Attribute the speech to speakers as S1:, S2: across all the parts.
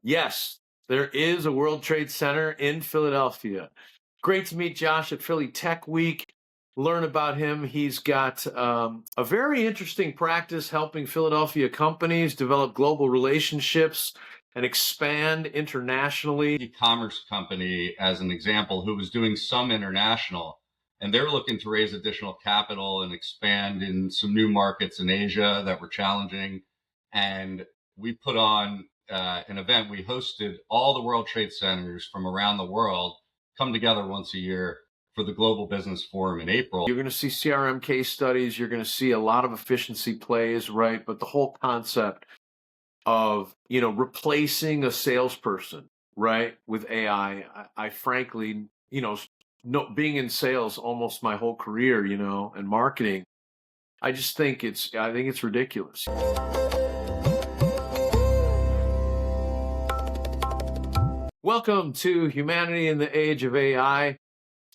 S1: Yes, there is a World Trade Center in Philadelphia. Great to meet Josh at Philly Tech Week. Learn about him. He's got a very interesting practice helping Philadelphia companies develop global relationships and expand internationally.
S2: E-commerce company, as an example, who was doing some international, and they're looking to raise additional capital and expand in some new markets in Asia that were challenging. And we put on an event. We hosted all the World Trade Centers from around the world come together once a year for the Global Business Forum in April.
S1: You're going to see CRM case studies. You're going to see a lot of efficiency plays, right? But the whole concept of, replacing a salesperson, right, with AI, I frankly, being in sales almost my whole career, and marketing, I think it's ridiculous. Welcome to Humanity in the Age of AI.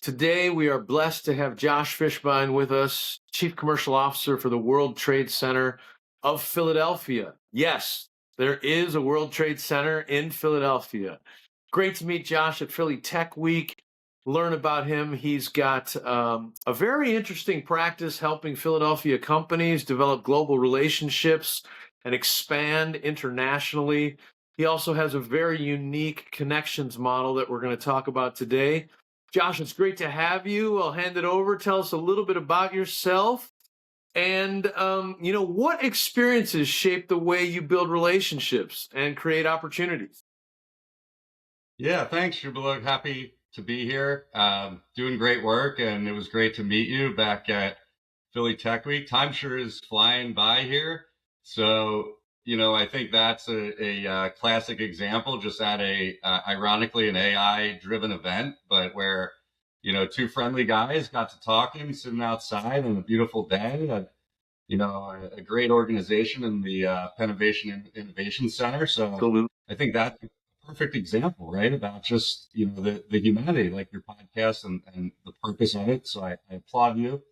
S1: Today, we are blessed to have Josh Fishbein with us, Chief Commercial Officer for the World Trade Center of Philadelphia. Yes, there is a World Trade Center in Philadelphia. Great to meet Josh at Philly Tech Week. Learn about him. He's got a very interesting practice helping Philadelphia companies develop global relationships and expand internationally. He also has a very unique connections model that we're going to talk about today. Josh, it's great to have you. I'll hand it over. Tell us a little bit about yourself and, what experiences shape the way you build relationships and create opportunities.
S2: Yeah, thanks, Shubhalok. Happy to be here. Doing great work, and it was great to meet you back at Philly Tech Week. Time sure is flying by here. So, I think that's a classic example, just at ironically, an AI-driven event, but where, two friendly guys got to talking, sitting outside on a beautiful day at, a great organization in the Pennovation Innovation Center. So
S1: Absolutely.
S2: I think that's a perfect example, right, about just, the humanity, like your podcast and the purpose of it. So I applaud you.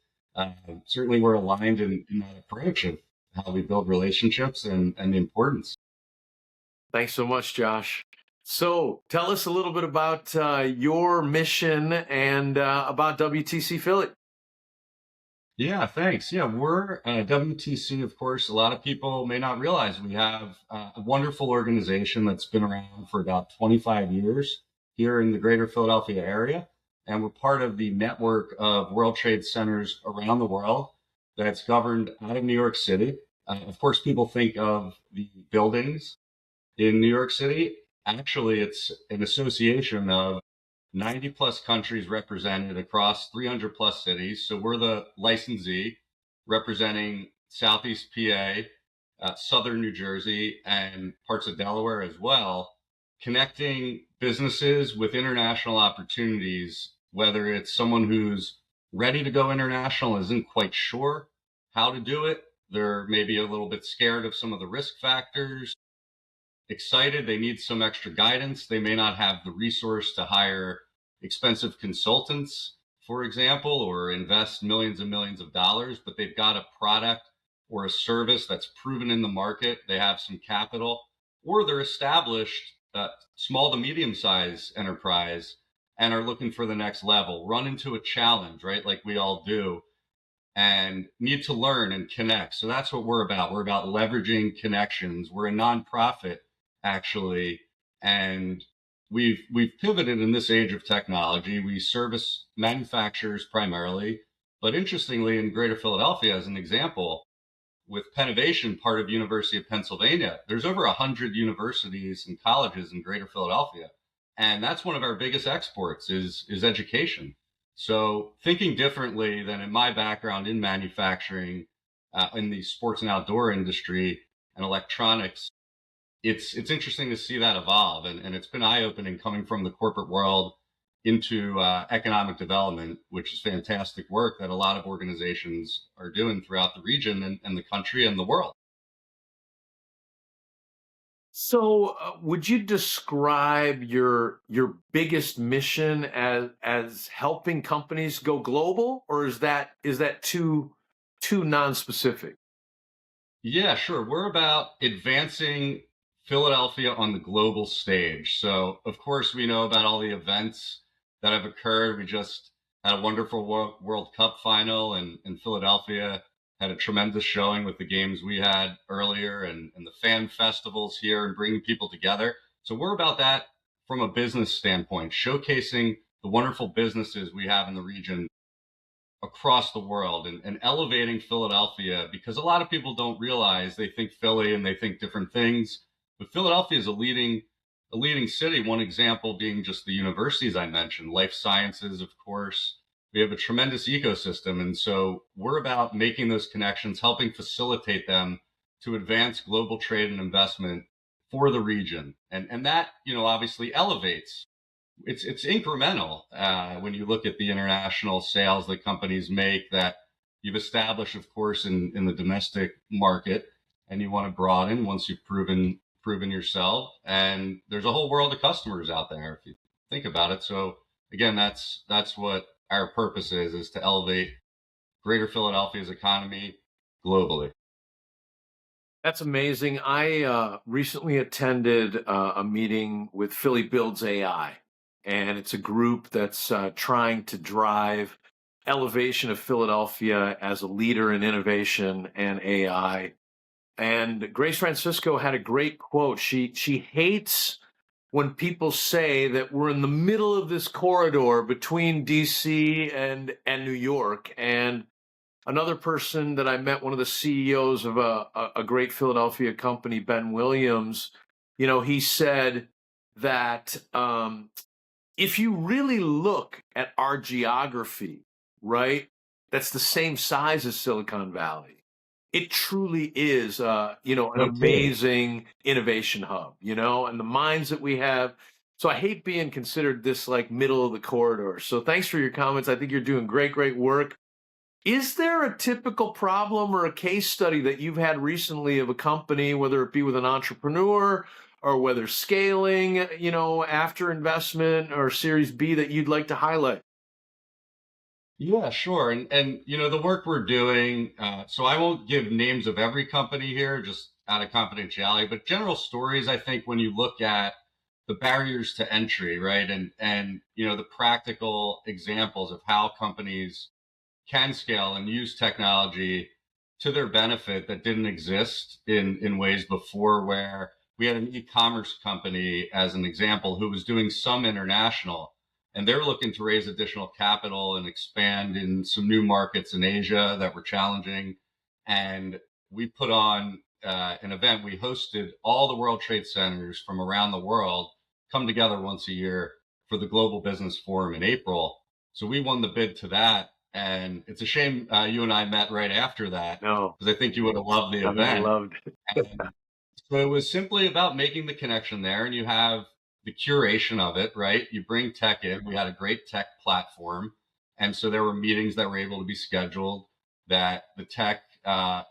S2: Certainly we're aligned in that approach of how we build relationships and the importance.
S1: Thanks so much, Josh. So tell us a little bit about your mission and about WTC Philly.
S2: Yeah, thanks. Yeah, we're WTC, of course. A lot of people may not realize we have a wonderful organization that's been around for about 25 years here in the Greater Philadelphia area. And we're part of the network of World Trade Centers around the world that's governed out of New York City. Of course, people think of the buildings in New York City. Actually, it's an association of 90 plus countries represented across 300 plus cities. So we're the licensee representing Southeast PA, Southern New Jersey, and parts of Delaware as well, connecting businesses with international opportunities, whether it's someone who's ready to go international, isn't quite sure how to do it. They're maybe a little bit scared of some of the risk factors, excited, they need some extra guidance. They may not have the resource to hire expensive consultants, for example, or invest millions and millions of dollars, but they've got a product or a service that's proven in the market. They have some capital, or they're established, small to medium sized enterprise, and are looking for the next level, run into a challenge, right? Like we all do, and need to learn and connect. So that's what we're about. We're about leveraging connections. We're a nonprofit, actually, and we've pivoted in this age of technology. We service manufacturers primarily, but interestingly, in Greater Philadelphia, as an example, with Pennovation, part of University of Pennsylvania, there's over 100 universities and colleges in Greater Philadelphia. And that's one of our biggest exports is education. So thinking differently than in my background in manufacturing, in the sports and outdoor industry and electronics, it's interesting to see that evolve. And it's been eye-opening coming from the corporate world into economic development, which is fantastic work that a lot of organizations are doing throughout the region and the country and the world.
S1: So, would you describe your biggest mission as helping companies go global, or is that too non-specific?
S2: Yeah, sure. We're about advancing Philadelphia on the global stage. So, of course, we know about all the events that have occurred. We just had a wonderful World Cup final, in Philadelphia, had a tremendous showing with the games we had earlier, and the fan festivals here and bringing people together. So we're about that from a business standpoint, showcasing the wonderful businesses we have in the region across the world, and elevating Philadelphia, because a lot of people don't realize, they think Philly and they think different things, but Philadelphia is a leading city. One example being just the universities I mentioned, life sciences, of course. We have a tremendous ecosystem, and so we're about making those connections, helping facilitate them to advance global trade and investment for the region, and that, obviously elevates. It's incremental when you look at the international sales that companies make that you've established, of course, in the domestic market, and you want to broaden once you've proven yourself. And there's a whole world of customers out there if you think about it. So again, that's what our purpose is to elevate Greater Philadelphia's economy globally.
S1: That's amazing. I recently attended a meeting with Philly Builds AI, and it's a group that's trying to drive elevation of Philadelphia as a leader in innovation and AI. And Grace Francisco had a great quote. She hates when people say that we're in the middle of this corridor between DC and New York. And another person that I met, one of the CEOs of a great Philadelphia company, Ben Williams, he said that if you really look at our geography, right, that's the same size as Silicon Valley. It truly is, an
S2: Okay.
S1: amazing innovation hub, and the minds that we have. So I hate being considered this like middle of the corridor. So thanks for your comments. I think you're doing great, great work. Is there a typical problem or a case study that you've had recently of a company, whether it be with an entrepreneur or whether scaling, after investment or Series B, that you'd like to highlight?
S2: Yeah, sure. And the work we're doing, so I won't give names of every company here, just out of confidentiality, but general stories, I think, when you look at the barriers to entry, right? And the practical examples of how companies can scale and use technology to their benefit that didn't exist in ways before, where we had an e-commerce company as an example who was doing some international, and they're looking to raise additional capital and expand in some new markets in Asia that were challenging. And we put on an event. We hosted all the World Trade Centers from around the world come together once a year for the Global Business Forum in April. So we won the bid to that. And it's a shame you and I met right after that,
S1: No,
S2: because I think you would have loved the
S1: I would have
S2: event.
S1: loved it.
S2: And so it was simply about making the connection there, and you have the curation of it, right? You bring tech in. We had a great tech platform. And so there were meetings that were able to be scheduled that the tech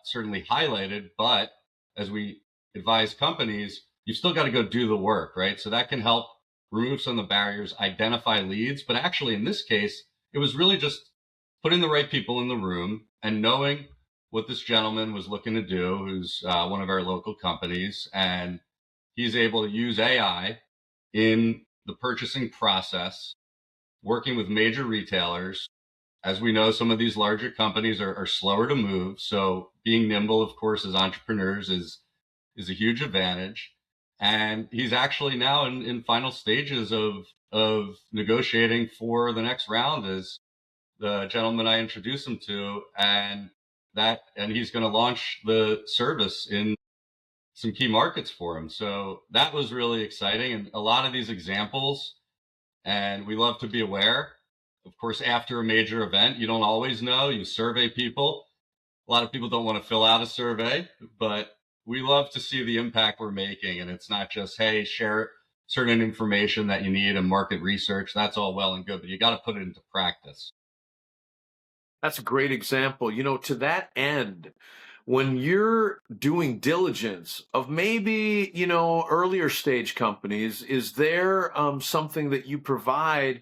S2: certainly highlighted. But as we advise companies, you still got to go do the work, right? So that can help remove some of the barriers, identify leads. But actually, in this case, it was really just putting the right people in the room and knowing what this gentleman was looking to do, who's one of our local companies. And he's able to use AI in the purchasing process, working with major retailers. As we know, some of these larger companies are slower to move. So being nimble, of course, as entrepreneurs is a huge advantage. And he's actually now in final stages of negotiating for the next round as the gentleman I introduced him to. And he's going to launch the service in some key markets for him. So that was really exciting. And a lot of these examples, and we love to be aware. Of course, after a major event, you don't always know. You survey people. A lot of people don't want to fill out a survey, but we love to see the impact we're making. And it's not just, hey, share certain information that you need and market research. That's all well and good, but you got to put it into practice.
S1: That's a great example. To that end, when you're doing diligence of maybe, earlier stage companies, is there something that you provide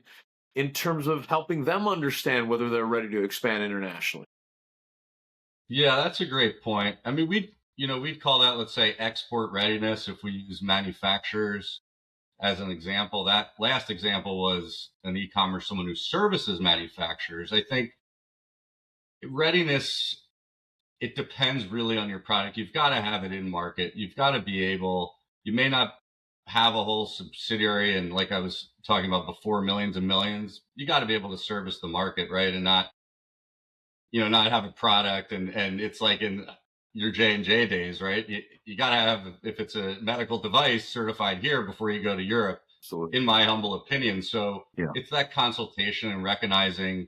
S1: in terms of helping them understand whether they're ready to expand internationally?
S2: Yeah, that's a great point. I mean, we'd call that, let's say, export readiness if we use manufacturers as an example. That last example was an e-commerce, someone who services manufacturers. I think readiness, it depends really on your product. You've got to have it in market. You've got to be able, you may not have a whole subsidiary and, like I was talking about before, millions and millions. You got to be able to service the market, right? And not have a product and it's like in your J&J days, right? You got to have, if it's a medical device, certified here before you go to Europe,
S1: Absolutely.
S2: in my humble opinion. So
S1: Yeah.
S2: it's that consultation and recognizing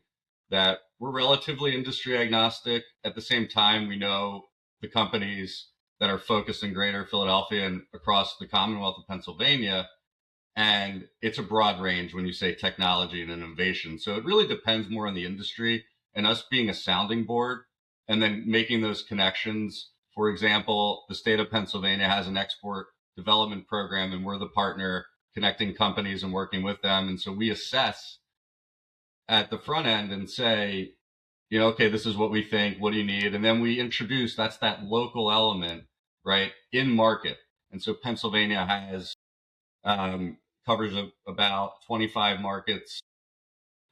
S2: that we're relatively industry agnostic. At the same time, we know the companies that are focused in Greater Philadelphia and across the Commonwealth of Pennsylvania. And it's a broad range when you say technology and innovation. So it really depends more on the industry and us being a sounding board and then making those connections. For example, the state of Pennsylvania has an export development program, and we're the partner connecting companies and working with them. And so we assess at the front end and say, okay, this is what we think. What do you need? And then we introduce, that's that local element, right, in market. And so Pennsylvania has covers about 25 markets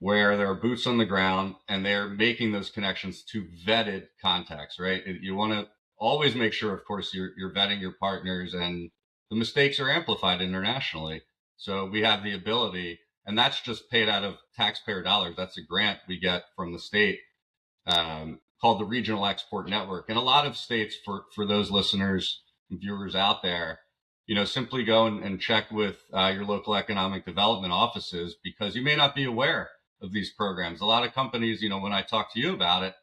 S2: where there are boots on the ground and they're making those connections to vetted contacts, right? You want to always make sure, of course, you're vetting your partners, and the mistakes are amplified internationally. So we have the ability, and that's just paid out of taxpayer dollars. That's a grant we get from the state called the Regional Export Network. And a lot of states, for those listeners and viewers out there, simply go and check with your local economic development offices, because you may not be aware of these programs. A lot of companies, when I talk to you about it,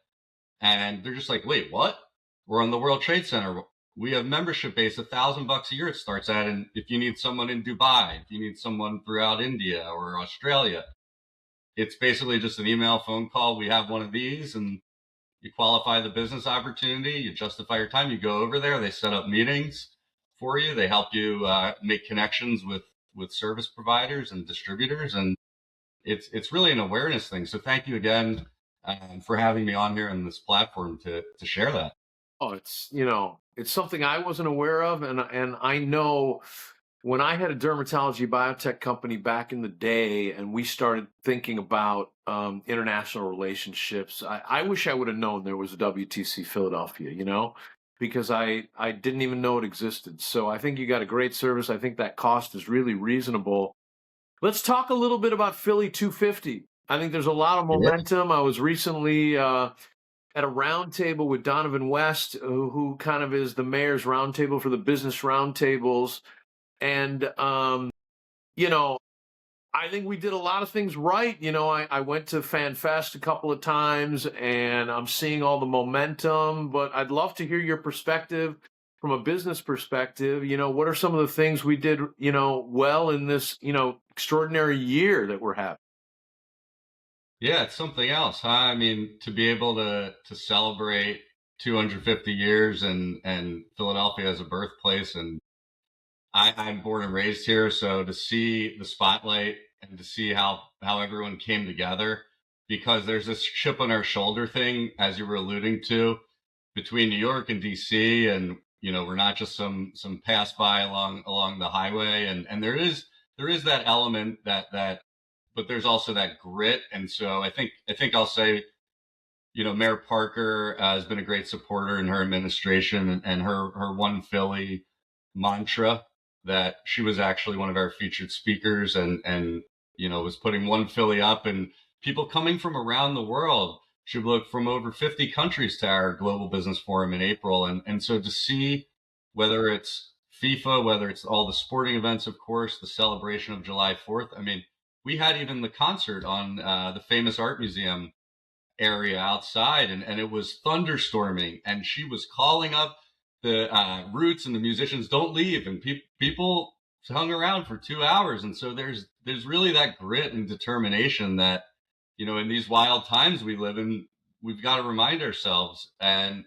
S2: and they're just like, wait, what? We're on the World Trade Center. We have membership base, $1,000 a year it starts at. And if you need someone in Dubai, if you need someone throughout India or Australia, it's basically just an email, phone call. We have one of these, and you qualify the business opportunity, you justify your time, you go over there, they set up meetings for you, they help you make connections with service providers and distributors, and it's really an awareness thing. So thank you again for having me on here on this platform to share that.
S1: Oh, it's something I wasn't aware of, and I know when I had a dermatology biotech company back in the day, and we started thinking about international relationships, I wish I would have known there was a WTC Philadelphia, because I didn't even know it existed. So I think you got a great service. I think that cost is really reasonable. Let's talk a little bit about Philly 250. I think there's a lot of momentum. I was recently at a roundtable with Donovan West, who kind of is the mayor's roundtable for the business roundtables. And, I think we did a lot of things right. I went to Fan Fest a couple of times, and I'm seeing all the momentum, but I'd love to hear your perspective from a business perspective. What are some of the things we did, well in this, extraordinary year that we're having?
S2: Yeah, it's something else, huh? I mean, to be able to celebrate 250 years and Philadelphia as a birthplace, and I'm born and raised here, so to see the spotlight and to see how everyone came together, because there's this chip on our shoulder thing, as you were alluding to, between New York and DC, and we're not just some pass by along the highway, and there is that element that but there's also that grit. And so I think I'll say, Mayor Parker has been a great supporter in her administration, and her One Philly mantra, that she was actually one of our featured speakers, and was putting One Philly up, and people coming from around the world. She looked from over 50 countries to our Global Business Forum in April. And so to see, whether it's FIFA, whether it's all the sporting events, of course, the celebration of July 4th. I mean, we had even the concert on the famous art museum area outside, and it was thunderstorming, and she was calling up the Roots and the musicians, don't leave, and people hung around for 2 hours. And so there's really that grit and determination that, in these wild times we live in, we've got to remind ourselves. And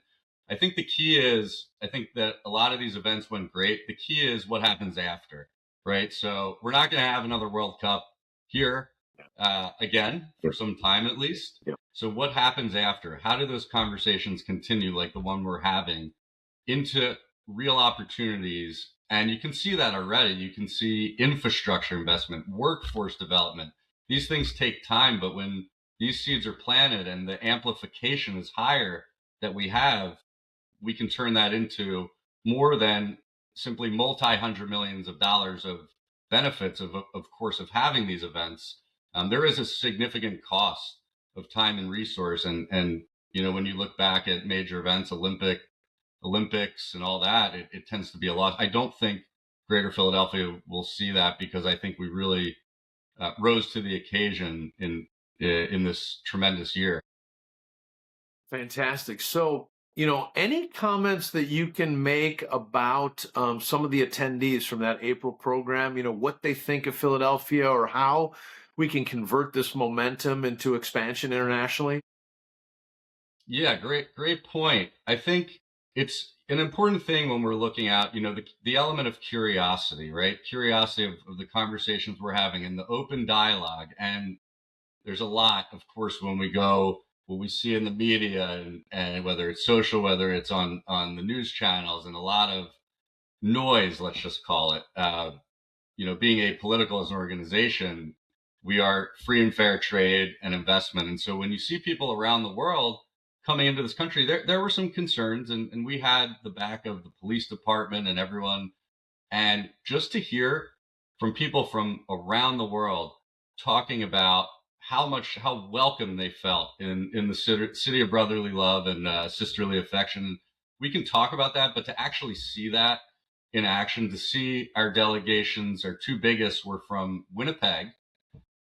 S2: I think the key is, I think that a lot of these events went great. The key is what happens after, right? So we're not going to have another World Cup here again for some time at least.
S1: Yeah.
S2: So what happens after? How do those conversations continue, like the one we're having into real opportunities. And you can see that already. You can see infrastructure investment, workforce development. These things take time, but when these seeds are planted and the amplification is higher that we can turn that into more than simply multi-hundred millions of dollars of benefits of course, of having these events. There is a significant cost of time and resource. And, when you look back at major events, Olympics and all that, it tends to be a lot. I don't think Greater Philadelphia will see that, because I think we really rose to the occasion in this tremendous year.
S1: Fantastic. So, any comments that you can make about some of the attendees from that April program, what they think of Philadelphia or how we can convert this momentum into expansion internationally?
S2: Yeah, great point. I think it's an important thing when we're looking at, the element of curiosity, right? Curiosity of the conversations we're having and the open dialogue. And there's a lot, of course, when we go, what we see in the media, and whether it's social, whether it's on the news channels, and a lot of noise, let's just call it. Being apolitical as an organization, we are free and fair trade and investment. And so when you see people around the world coming into this country, there were some concerns, and we had the back of the police department and everyone. And just to hear from people from around the world talking about how welcome they felt in the city of brotherly love and sisterly affection. We can talk about that, but to actually see that in action, to see our delegations, our two biggest were from Winnipeg,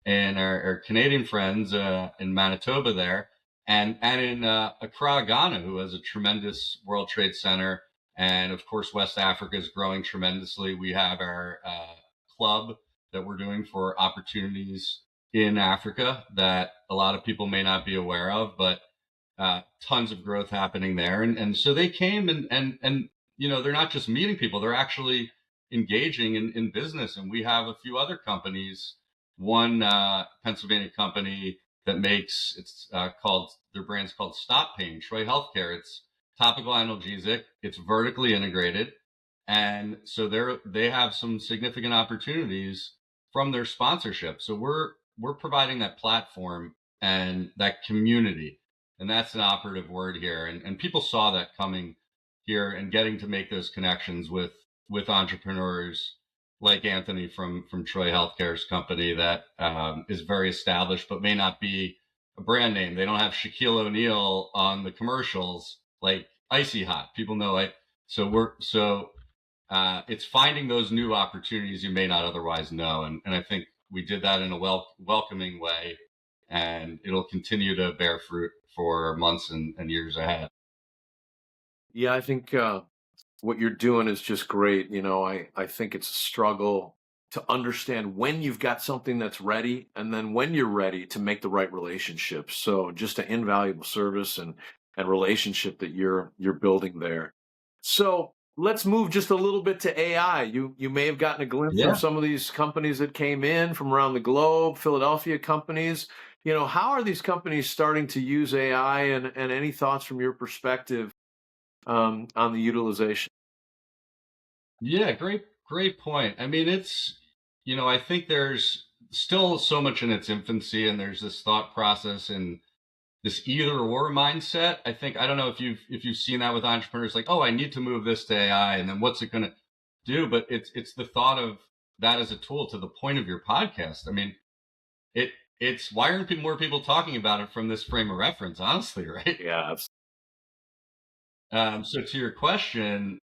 S2: and our Canadian friends in Manitoba there, and in Accra, Ghana, who has a tremendous World Trade Center. And of course, West Africa is growing tremendously. We have our club that we're doing for opportunities in Africa that a lot of people may not be aware of, but tons of growth happening there. And so they came, and they're not just meeting people, they're actually engaging in business. And we have a few other companies, one Pennsylvania company that makes, their brand's called Stopain, Troy Healthcare. It's topical analgesic. It's vertically integrated. And so they have some significant opportunities from their sponsorship. So we're providing that platform and that community. And that's an operative word here. And people saw that coming here and getting to make those connections with entrepreneurs like Anthony from Troy Healthcare's company that is very established, but may not be a brand name. They don't have Shaquille O'Neal on the commercials like Icy Hot. People know it. So it's finding those new opportunities you may not otherwise know. And I think we did that in a welcoming way, and it'll continue to bear fruit for months and years ahead.
S1: Yeah, I think what you're doing is just great. I think it's a struggle to understand when you've got something that's ready, and then when you're ready to make the right relationships. So just an invaluable service and relationship that you're building there. So let's move just a little bit to AI. You may have gotten a glimpse
S2: Yeah.
S1: of some of these companies that came in from around the globe, Philadelphia companies. How are these companies starting to use AI, and any thoughts from your perspective on the utilization?
S2: Yeah, great point. I mean, I think there's still so much in its infancy, and there's this thought process and this either or mindset. I don't know if you've seen that with entrepreneurs, like, oh, I need to move this to AI, and then what's it going to do? But it's the thought of that as a tool, to the point of your podcast. I mean, it's why aren't more people talking about it from this frame of reference, honestly, right?
S1: Yeah,
S2: So to your question,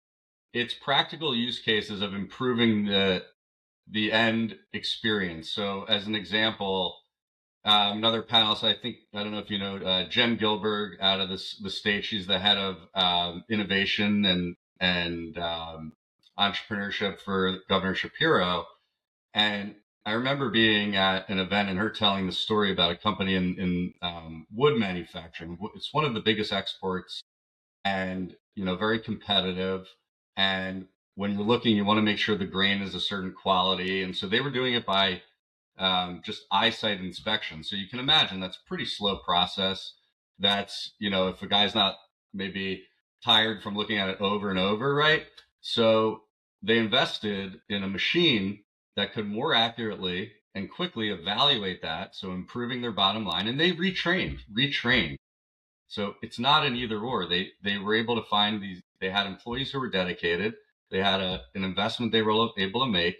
S2: it's practical use cases of improving the end experience. So as an example, another panelist, I don't know if you know, Jen Gilberg out of the state. She's the head of innovation and entrepreneurship for Governor Shapiro. And I remember being at an event and her telling the story about a company in wood manufacturing. It's one of the biggest exports, and very competitive. And when you're looking, you want to make sure the grain is a certain quality. And so they were doing it by just eyesight inspection. So you can imagine that's a pretty slow process. That's, if a guy's not maybe tired from looking at it over and over, right? So they invested in a machine that could more accurately and quickly evaluate that, so improving their bottom line, and they retrained. So it's not an either or. They were able to find these. They had employees who were dedicated. They had an investment they were able to make.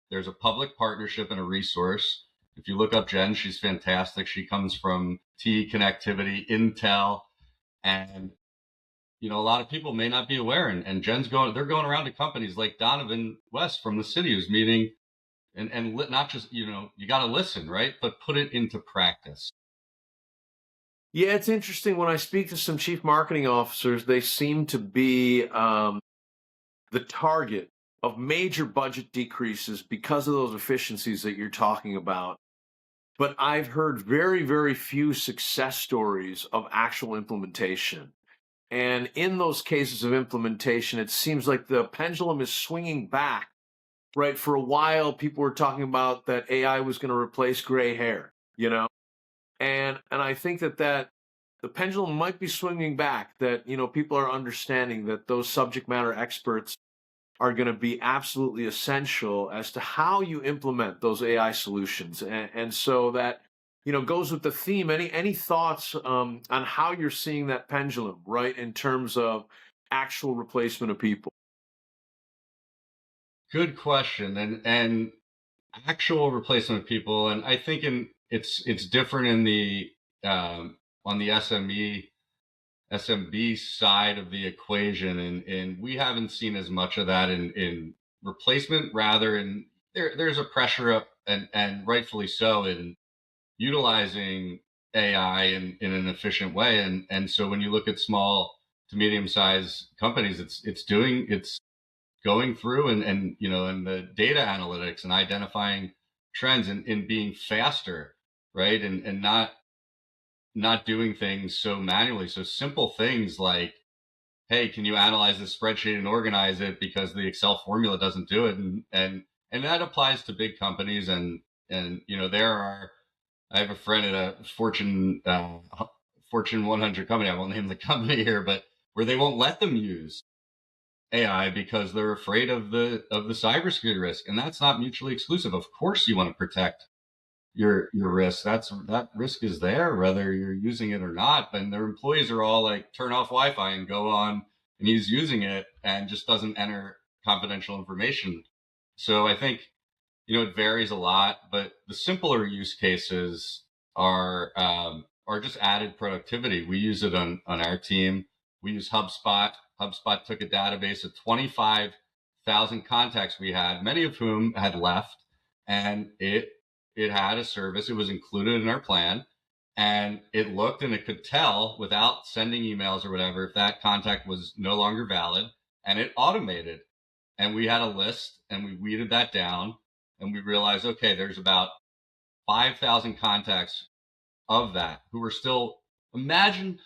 S2: There's a public partnership and a resource. If you look up Jen, she's fantastic. She comes from T connectivity, Intel, and a lot of people may not be aware. And Jen's they're going around to companies like Donovan West from the city who's meeting and not just, you got to listen, right? But put it into practice.
S1: Yeah, it's interesting. When I speak to some chief marketing officers, they seem to be the target of major budget decreases because of those efficiencies that you're talking about. But I've heard very, very few success stories of actual implementation. And in those cases of implementation, it seems like the pendulum is swinging back, right? For a while, people were talking about that AI was going to replace gray hair, And I think that the pendulum might be swinging back, that, people are understanding that those subject matter experts are going to be absolutely essential as to how you implement those AI solutions. And so that, goes with the theme. Any thoughts on how you're seeing that pendulum, right, in terms of actual replacement of people?
S2: Good question. And actual replacement of people, and I think it's different in the on the SMB side of the equation, and we haven't seen as much of that in replacement. Rather, and there's a pressure up, and rightfully so, in utilizing AI in an efficient way. And so when you look at small to medium sized companies, it's going through and the data analytics and identifying trends and being faster, right? And not doing things so manually. So simple things like, hey, can you analyze this spreadsheet and organize it because the Excel formula doesn't do it? And that applies to big companies. And I have a friend at a Fortune 100 company. I won't name the company here, but where they won't let them use AI because they're afraid of the cybersecurity risk, and that's not mutually exclusive. Of course, you want to protect your risk. That risk is there whether you're using it or not. And their employees are all like, turn off Wi-Fi and go on, and he's using it and just doesn't enter confidential information. So I think it varies a lot, but the simpler use cases are just added productivity. We use it on our team. We use HubSpot. HubSpot took a database of 25,000 contacts we had, many of whom had left, and it had a service. It was included in our plan, and it looked and it could tell without sending emails or whatever if that contact was no longer valid, and it automated. And we had a list, and we weeded that down, and we realized, okay, there's about 5,000 contacts of that who were still, imagine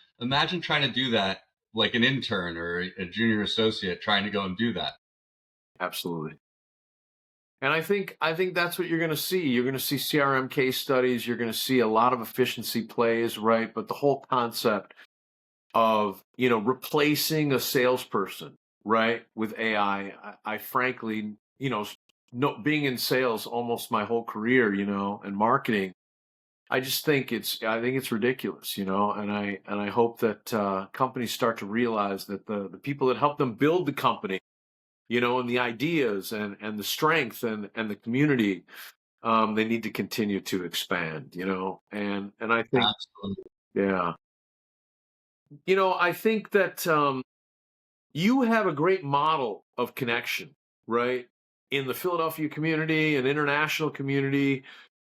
S2: trying to do that like an intern or a junior associate trying to go and do that.
S1: Absolutely. And I think that's what you're going to see. You're going to see CRM case studies. You're going to see a lot of efficiency plays, right? But the whole concept of, replacing a salesperson, right, with AI, I frankly, being in sales almost my whole career, and marketing, I think it's ridiculous, and I hope that companies start to realize that the people that help them build the company, and the ideas and the strength and the community, they need to continue to expand, and I think,
S2: Absolutely.
S1: yeah, I think that you have a great model of connection, right, in the Philadelphia community and international community.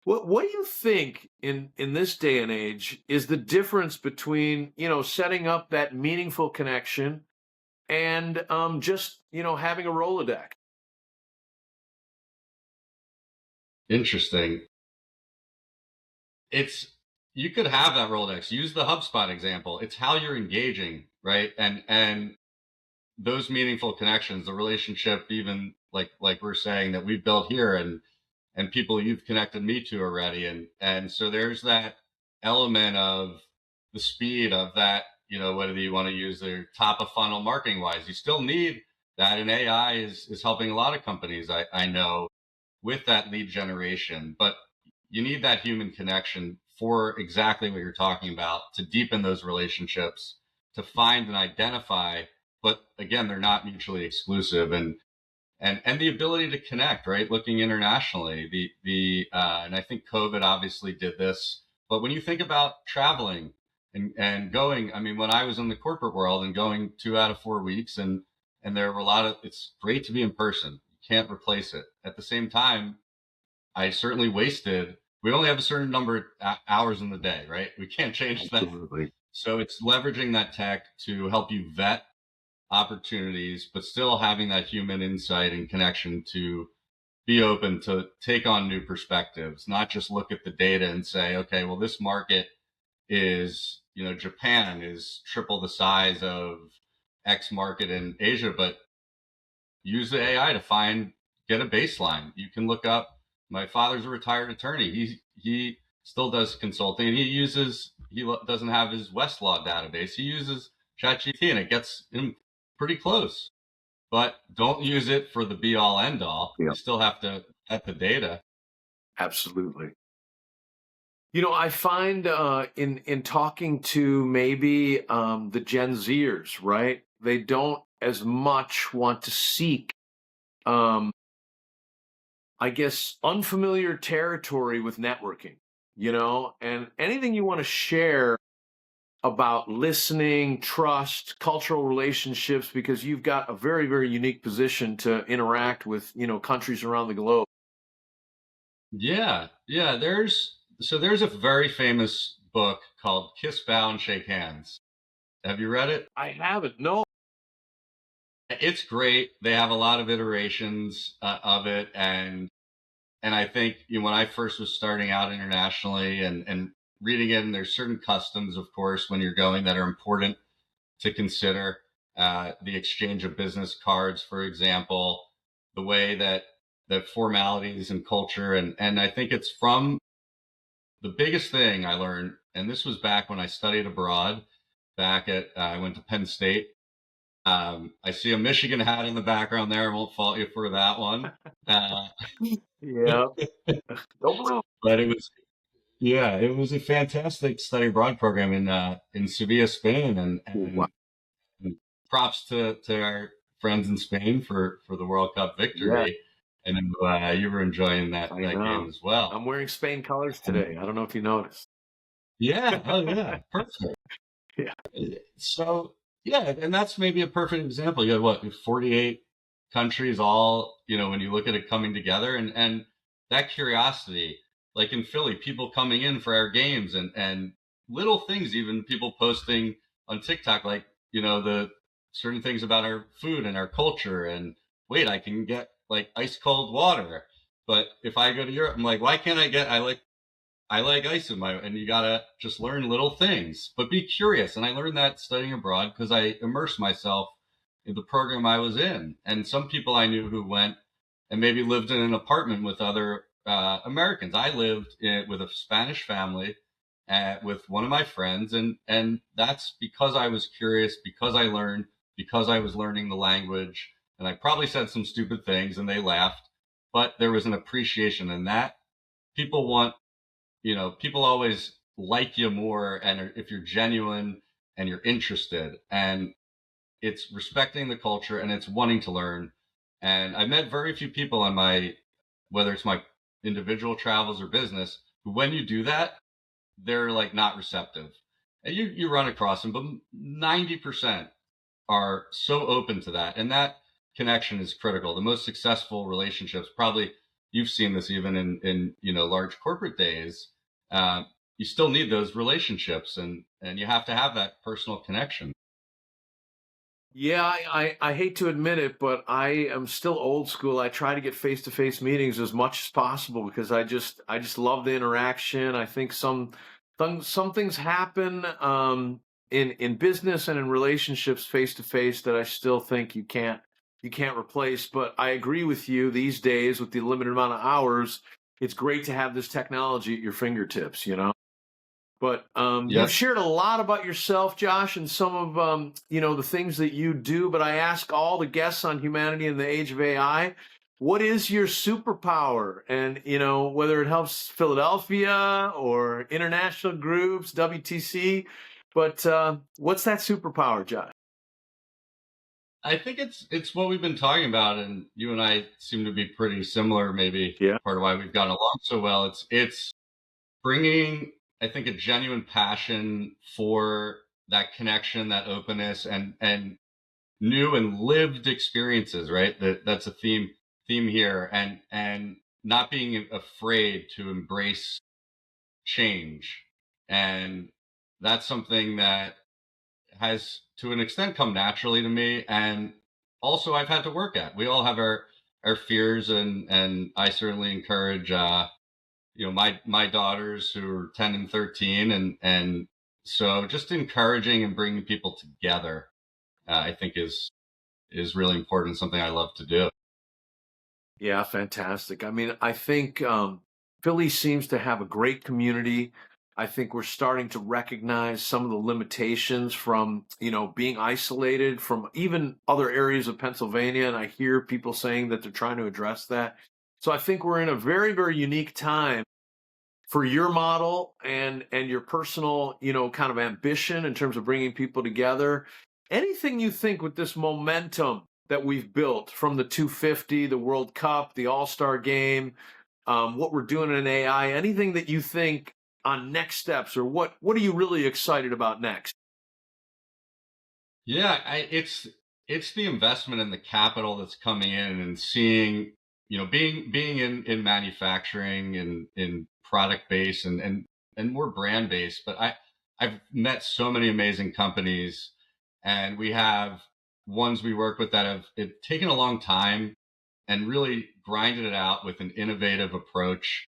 S1: What do you think in this day and age is the difference between, setting up that meaningful connection and just, having a Rolodex?
S2: Interesting. You could have that Rolodex. Use the HubSpot example. It's how you're engaging, right? And those meaningful connections, the relationship, even like we're saying that we've built here, and people you've connected me to already. And so there's that element of the speed of that, whether you want to use their top of funnel marketing wise, you still need that. And AI is helping a lot of companies I know with that lead generation, but you need that human connection for exactly what you're talking about, to deepen those relationships, to find and identify, but again, they're not mutually exclusive. And the ability to connect, right? Looking internationally, and I think COVID obviously did this, but when you think about traveling and going, I mean, when I was in the corporate world and going 2 out of 4 weeks, and there were it's great to be in person. You can't replace it. At the same time, I certainly we only have a certain number of hours in the day, right? We can't change that.
S1: Absolutely.
S2: So it's leveraging that tech to help you vet opportunities, but still having that human insight and connection to be open to take on new perspectives, not just look at the data and say, okay, well, this market is, Japan is triple the size of X market in Asia, but use the AI to get a baseline. You can look up, my father's a retired attorney. He still does consulting, and he doesn't have his Westlaw database. He uses ChatGPT, and it gets him pretty close. But don't use it for the be all end all.
S1: Yeah.
S2: You still have to get the data.
S1: Absolutely. I find in talking to maybe the Gen Zers, right? They don't as much want to seek, I guess, unfamiliar territory with networking, and anything you want to share about listening, trust, cultural relationships, because you've got a very, very unique position to interact with, countries around the globe.
S2: Yeah. There's a very famous book called Kiss, Bow, and Shake Hands. Have you read it?
S1: I haven't. No.
S2: It's great. They have a lot of iterations of it, and I think when I first was starting out internationally and reading it, and there's certain customs, of course, when you're going that are important to consider. The exchange of business cards, for example, the way that formalities and culture, and I think it's from the biggest thing I learned, and this was back when I studied abroad, I went to Penn State. I see a Michigan hat in the background there. I won't fault you for that one.
S1: Yeah.
S2: But it was a fantastic study abroad program in Sevilla, Spain, and props to our friends in Spain for the World Cup victory. Yeah. And you were enjoying that game as well.
S1: I'm wearing Spain colors today. I don't know if you noticed.
S2: Yeah. Oh, yeah. Perfect.
S1: Yeah.
S2: So, yeah, and that's maybe a perfect example. You had 48 countries all, when you look at it coming together, and that curiosity, like in Philly, people coming in for our games, and little things, even people posting on TikTok, like, the certain things about our food and our culture, and wait, I can get like ice cold water. But if I go to Europe, I'm like, why can't I like ice in and you gotta just learn little things, but be curious. And I learned that studying abroad because I immersed myself in the program I was in. And some people I knew who went and maybe lived in an apartment with other Americans. I lived with a Spanish family with one of my friends. And that's because I was curious, because I learned, because I was learning the language. And I probably said some stupid things and they laughed, but there was an appreciation, and that people want, people always like you more, and if you're genuine and you're interested, and it's respecting the culture and it's wanting to learn. And I met very few people on whether it's my individual travels or business, who when you do that, they're like not receptive. And you run across them, but 90% are so open to that. And that connection is critical. The most successful relationships, probably you've seen this even in large corporate days, you still need those relationships, and you have to have that personal connection.
S1: Yeah, I hate to admit it, but I am still old school. I try to get face-to-face meetings as much as possible because I just love the interaction. I think some things happen in business and in relationships face-to-face that I still think you can't replace. But I agree with you, these days with the limited amount of hours, it's great to have this technology at your fingertips, But you've
S2: Yep.
S1: shared a lot about yourself, Josh, and some of the things that you do. But I ask all the guests on Humanity in the Age of AI, what is your superpower? And whether it helps Philadelphia or international groups, WTC, but what's that superpower, Josh?
S2: I think it's what we've been talking about, and you and I seem to be pretty similar. Maybe
S1: Yeah.
S2: part of why we've gotten along so well. It's bringing, I think, a genuine passion for that connection, that openness, and new and lived experiences. Right. That's a theme here, and not being afraid to embrace change, and that's something that has to an extent come naturally to me, and also I've had to work at. We all have our fears, and I certainly encourage my daughters who are 10 and 13, and so just encouraging and bringing people together, I think is really important, something I love to do.
S1: Yeah, fantastic. I mean, I think Philly seems to have a great community. I think we're starting to recognize some of the limitations from, being isolated from even other areas of Pennsylvania. And I hear people saying that they're trying to address that. So I think we're in a very, very unique time for your model and your personal, kind of ambition in terms of bringing people together. Anything you think with this momentum that we've built from the 250, the World Cup, the All-Star game, what we're doing in AI, anything that you think on next steps, or what are you really excited about next?
S2: Yeah, it's the investment in the capital that's coming in, and seeing, being in manufacturing and in product base, and more brand based. But I've met so many amazing companies, and we have ones we work with that have it taken a long time and really grinded it out with an innovative approach.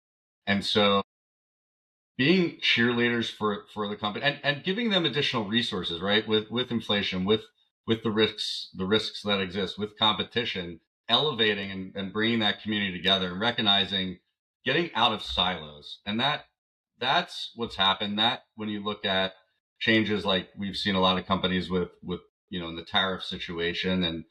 S2: And so being cheerleaders for the company, and giving them additional resources, right? With inflation, with the risks that exist, with competition, elevating and bringing that community together, and recognizing, getting out of silos. And that's what's happened. That when you look at changes like we've seen a lot of companies with in the tariff situation,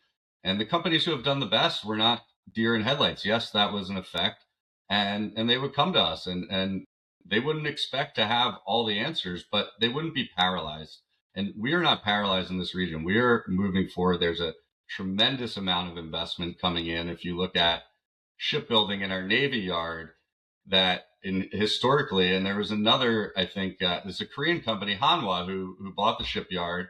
S2: and the companies who have done the best were not deer in headlights. Yes, that was an effect, and they would come to us, and they wouldn't expect to have all the answers, but they wouldn't be paralyzed. And we are not paralyzed in this region. We are moving forward. There's a tremendous amount of investment coming in. If you look at shipbuilding in our Navy Yard, that historically, and there was another, I think, there's a Korean company, Hanwha, who bought the shipyard,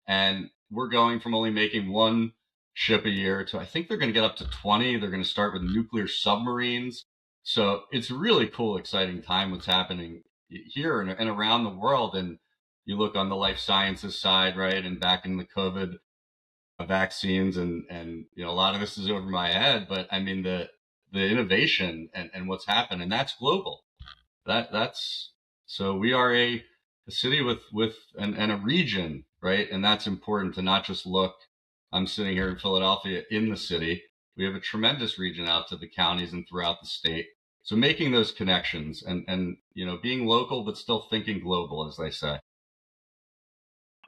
S2: and we're going from only making one ship a year to, I think they're going to get up to 20. They're going to start with nuclear submarines. So it's a really cool, exciting time what's happening here and around the world. And you look on the life sciences side, right, and back in the COVID vaccines, and a lot of this is over my head, but I mean the innovation and what's happened, and that's global. That's so we are a city with and a region, right, and that's important to not just look. I'm sitting here in Philadelphia in the city. We have a tremendous region out to the counties and throughout the state. So making those connections, and being local but still thinking global, as they say.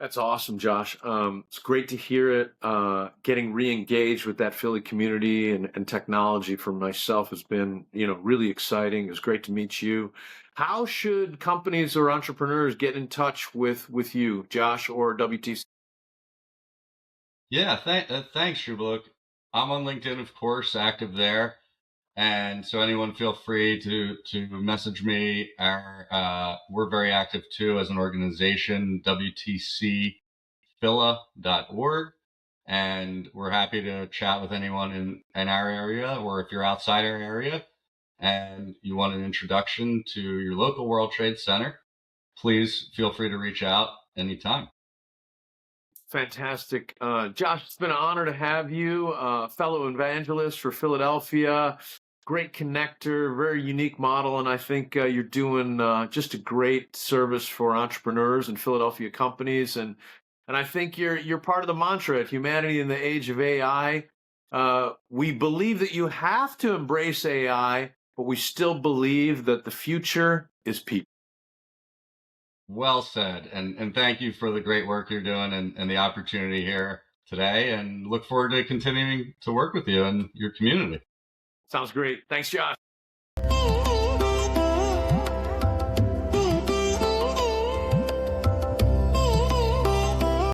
S1: That's awesome, Josh. It's great to hear it. Getting re-engaged with that Philly community and technology for myself has been, really exciting. It's great to meet you. How should companies or entrepreneurs get in touch with you, Josh, or WTC?
S2: Yeah, thanks, Shubhaluk. I'm on LinkedIn, of course, active there. And so anyone feel free to message me. We're very active too as an organization, WTCPhila.org. And we're happy to chat with anyone in our area, or if you're outside our area and you want an introduction to your local World Trade Center, please feel free to reach out anytime.
S1: Fantastic. Josh, it's been an honor to have you, fellow evangelist for Philadelphia. Great connector, very unique model, and I think you're doing just a great service for entrepreneurs and Philadelphia companies. And I think you're part of the mantra at Humanity in the Age of AI. We believe that you have to embrace AI, but we still believe that the future is people.
S2: Well said. And thank you for the great work you're doing and the opportunity here today. And look forward to continuing to work with you and your community.
S1: Sounds great. Thanks, Josh.